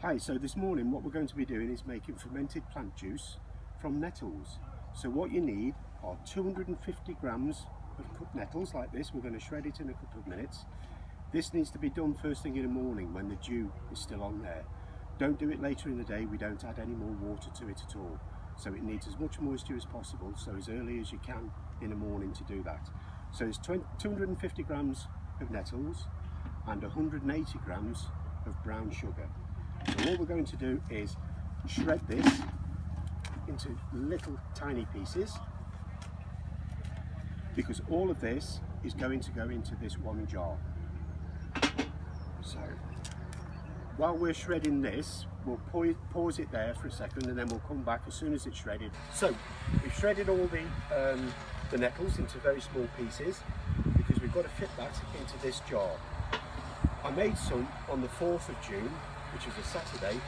Hi, so this morning what we're going to be doing is making fermented plant juice from nettles. So what you need are 250 grams of cut nettles like this. We're going to shred it in a couple of minutes. This needs to be done first thing in the morning when the dew is still on there. Don't do it later in the day. We don't add any more water to it at all. So it needs as much moisture as possible, so as early as you can in the morning to do that. So it's 250 grams of nettles and 180 grams of brown sugar. So what we're going to do is shred this into little tiny pieces, because all of this is going to go into this one jar. So while we're shredding this, we'll pause it there for a second and then we'll come back as soon as it's shredded. So we've shredded all the nettles into very small pieces because we've got to fit that into this jar. I made some on the 4th of June, which is a Saturday,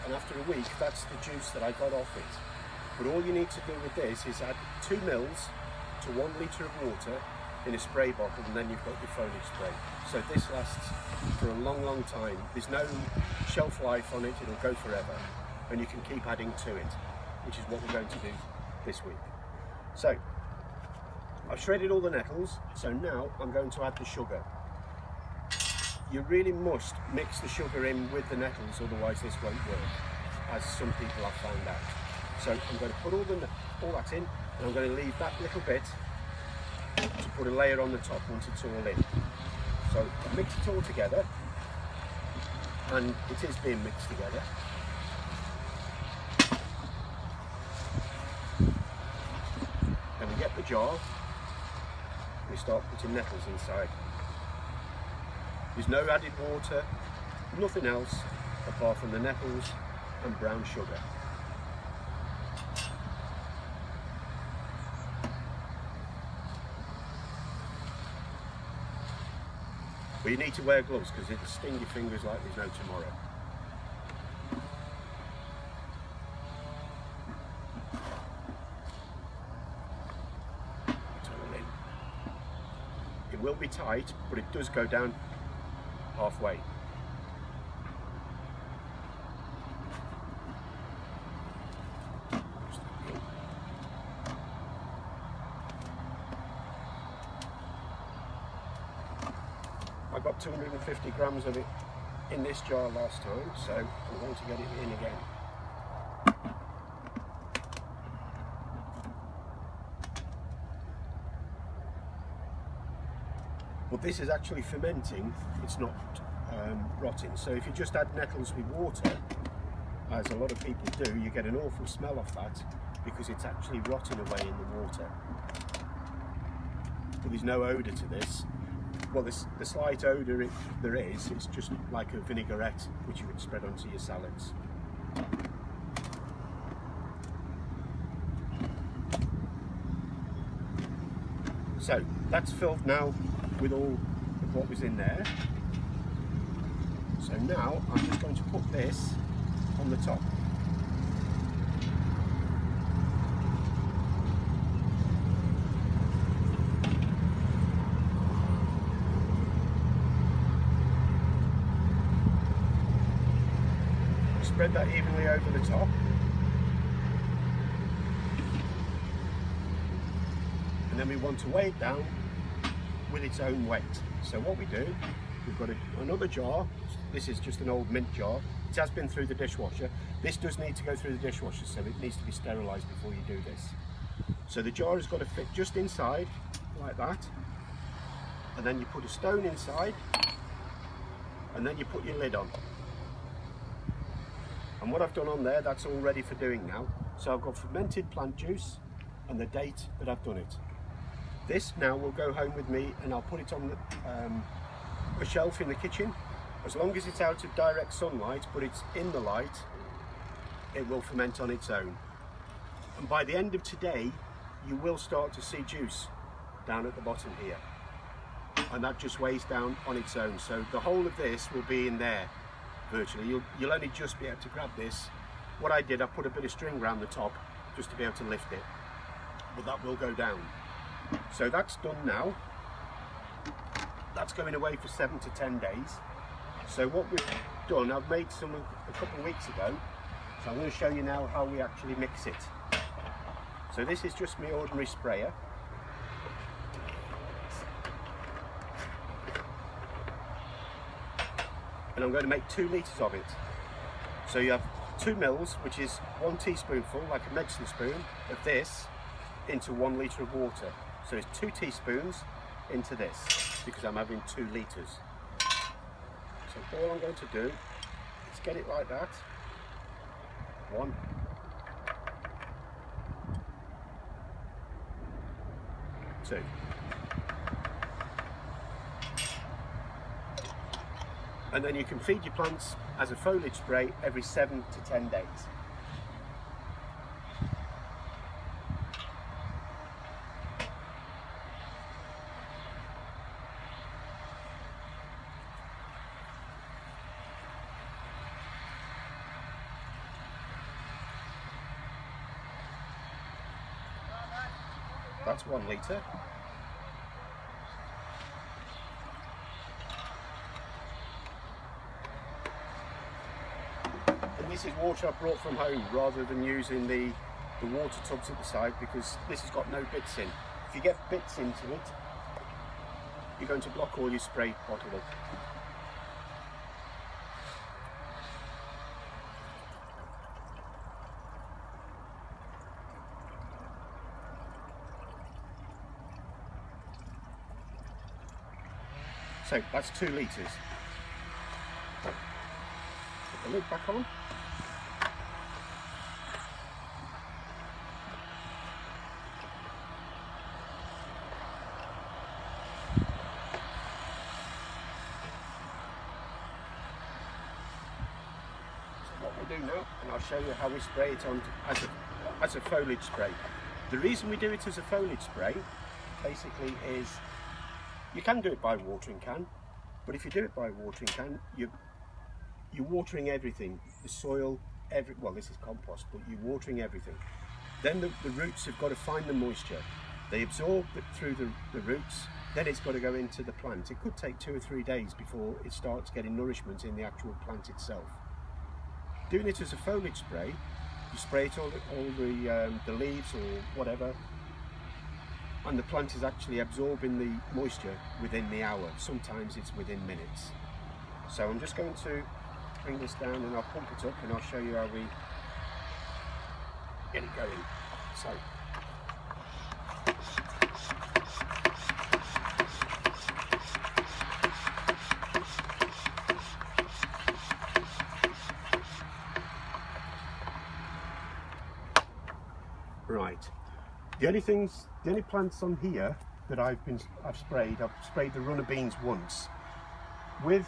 and after a week that's the juice that I got off it. But all you need to do with this is add 2 mils to 1 litre of water in a spray bottle, and then you've got your foliage spray. So this lasts for a long time. There's no shelf life on it, it'll go forever, and you can keep adding to it, which is what we're going to do this week. So I've shredded all the nettles, so now I'm going to add the sugar. You really must mix the sugar in with the nettles, otherwise this won't work, as some people have found out. So I'm going to put all that in, and I'm going to leave that little bit to put a layer on the top once it's all in. So I mix it all together, and it is being mixed together. Then we get the jar, we start putting nettles inside. There's no added water, nothing else apart from the nettles and brown sugar. But you need to wear gloves because it'll sting your fingers like there's no tomorrow. It's all in. It will be tight, but it does go down halfway. I got 250 grams of it in this jar last time, so I'm going to get it in again. But this is actually fermenting, it's not rotting. So if you just add nettles with water, as a lot of people do, you get an awful smell off that because it's actually rotting away in the water. But there's no odour to this. Well, the slight odour there is, it's just like a vinaigrette which you would spread onto your salads. So that's filled now with all of what was in there. So now I'm just going to put this on the top. Spread that evenly over the top. And then we want to weigh it down with its own weight. So what we do, we've got another jar. This is just an old mint jar. It has been through the dishwasher. This does need to go through the dishwasher, so it needs to be sterilised before you do this. So the jar has got to fit just inside, like that. And then you put a stone inside, and then you put your lid on. And what I've done on there, that's all ready for doing now. So I've got fermented plant juice and the date that I've done it. This now will go home with me, and I'll put it on a shelf in the kitchen. As long as it's out of direct sunlight, but it's in the light, it will ferment on its own. And by the end of today, you will start to see juice down at the bottom here. And that just weighs down on its own. So the whole of this will be in there. Virtually, you'll only just be able to grab this. What I did, I put a bit of string around the top just to be able to lift it, but that will go down. So that's done now. That's going away for 7 to 10 days. So what we've done, I've made some a couple of weeks ago, so I'm going to show you now how we actually mix it. So this is just my ordinary sprayer. And I'm going to make 2 litres of it. So you have 2 mils, which is 1 teaspoonful, like a medicine spoon, of this into 1 litre of water. So it's 2 teaspoons into this, because I'm having 2 litres. So all I'm going to do is get it like that. 1. 2. And then you can feed your plants as a foliage spray every 7 to 10 days. That's 1 litre. And this is water I brought from home rather than using the water tubs at the side, because this has got no bits in. If you get bits into it, you're going to block all your spray bottle up. So that's 2 litres. Put the lid back on. So what we'll do now, and I'll show you how we spray it on as a foliage spray. The reason we do it as a foliage spray basically is, you can do it by watering can, but if you do it by watering can, you're watering everything, the soil, well, this is compost, but you're watering everything. Then the roots have got to find the moisture. They absorb it through the roots, then it's got to go into the plant. It could take 2 or 3 days before it starts getting nourishment in the actual plant itself. Doing it as a foliage spray, you spray it all the leaves or whatever, and the plant is actually absorbing the moisture within the hour. Sometimes it's within minutes. So I'm just going to bring this down and I'll pump it up and I'll show you how we get it going. So right. The only plants on here that I've sprayed the runner beans once. With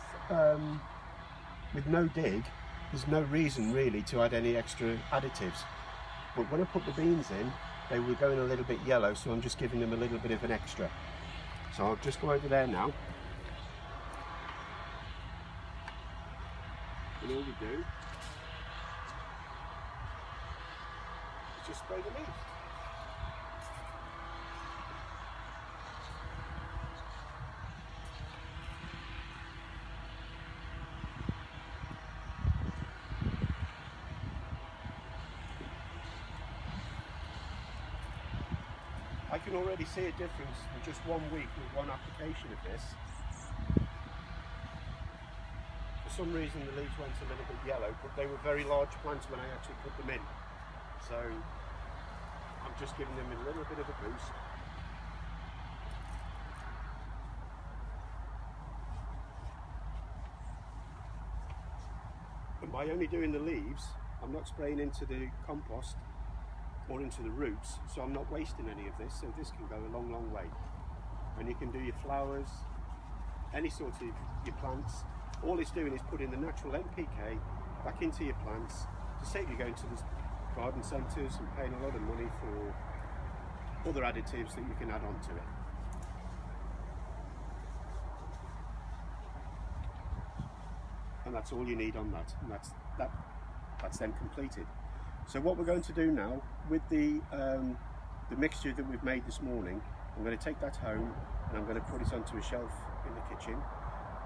no dig, there's no reason really to add any extra additives. But when I put the beans in, they were going a little bit yellow, so I'm just giving them a little bit of an extra. So I'll just go over there now. And all we do is just spray the leaves. I can already see a difference in just 1 week with one application of this. For some reason the leaves went a little bit yellow, but they were very large plants when I actually put them in. So I'm just giving them a little bit of a boost. And by only doing the leaves, I'm not spraying into the compost or into the roots, so I'm not wasting any of this, so this can go a long, long way. And you can do your flowers, any sort of your plants. All it's doing is putting the natural NPK back into your plants to save you going to the garden centres and paying a lot of money for other additives that you can add on to it. And that's all you need on that, and that's then completed. So what we're going to do now with the mixture that we've made this morning, I'm going to take that home and I'm going to put it onto a shelf in the kitchen,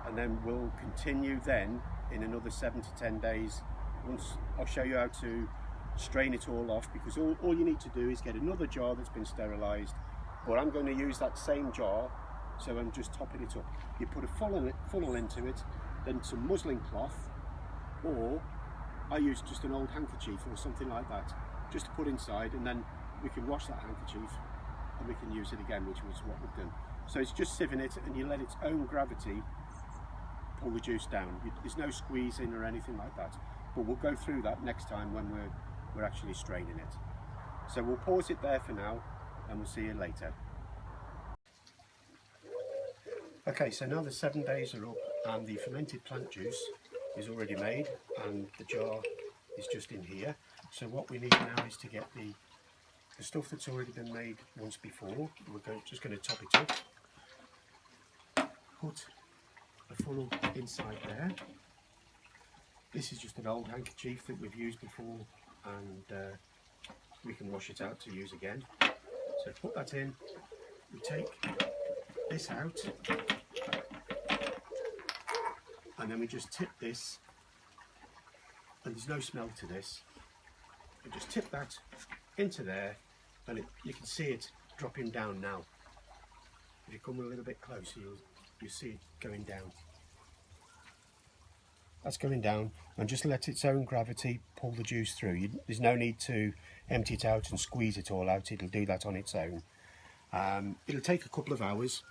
and then we'll continue then in another 7 to 10 days. Once I'll show you how to strain it all off, because all you need to do is get another jar that's been sterilised, but I'm going to use that same jar, so I'm just topping it up. You put a funnel into it, then some muslin cloth, or I use just an old handkerchief or something like that, just to put inside, and then we can wash that handkerchief and we can use it again, which was what we've done. So it's just sieving it, and you let its own gravity pull the juice down. There's no squeezing or anything like that, but we'll go through that next time when we're actually straining it. So we'll pause it there for now, and we'll see you later. Okay, so now the 7 days are up and the fermented plant juice is already made and the jar is just in here. So what we need now is to get the stuff that's already been made once before. We're just going to top it up, put a funnel inside there. This is just an old handkerchief that we've used before, and we can wash it out to use again. So put that in, we take this out, and then we just tip this, and there's no smell to this. We just tip that into there, and you can see it dropping down now. If you come a little bit closer, you'll see it going down. That's going down, and just let its own gravity pull the juice through. There's no need to empty it out and squeeze it all out. It'll do that on its own. It'll take a couple of hours,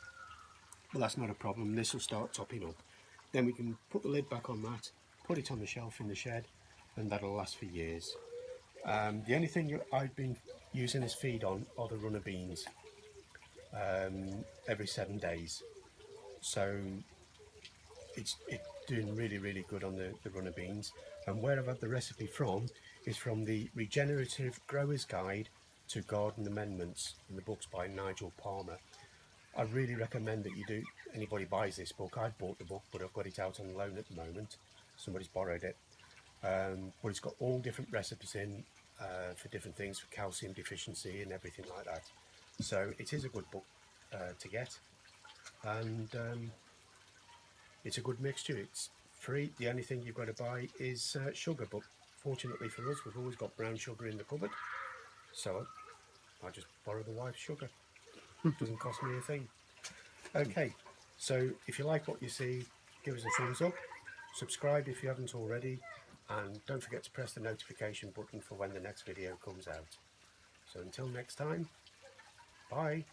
but that's not a problem. This will start topping up. Then we can put the lid back on that, put it on the shelf in the shed, and that'll last for years. The only thing I've been using as feed on are the runner beans every 7 days. So it's doing really good on the runner beans. And where I've had the recipe from is from the Regenerative Grower's Guide to Garden Amendments in the books by Nigel Palmer. I really recommend that you do, anybody buys this book. I've bought the book, but I've got it out on loan at the moment. Somebody's borrowed it. But it's got all different recipes in for different things, for calcium deficiency and everything like that. So it is a good book to get, and it's a good mixture. It's free. The only thing you've got to buy is sugar, but fortunately for us, we've always got brown sugar in the cupboard, so I just borrow the wife's sugar. It doesn't cost me a thing. Okay, so if you like what you see, give us a thumbs up, subscribe if you haven't already, and don't forget to press the notification button for when the next video comes out. So until next time, bye.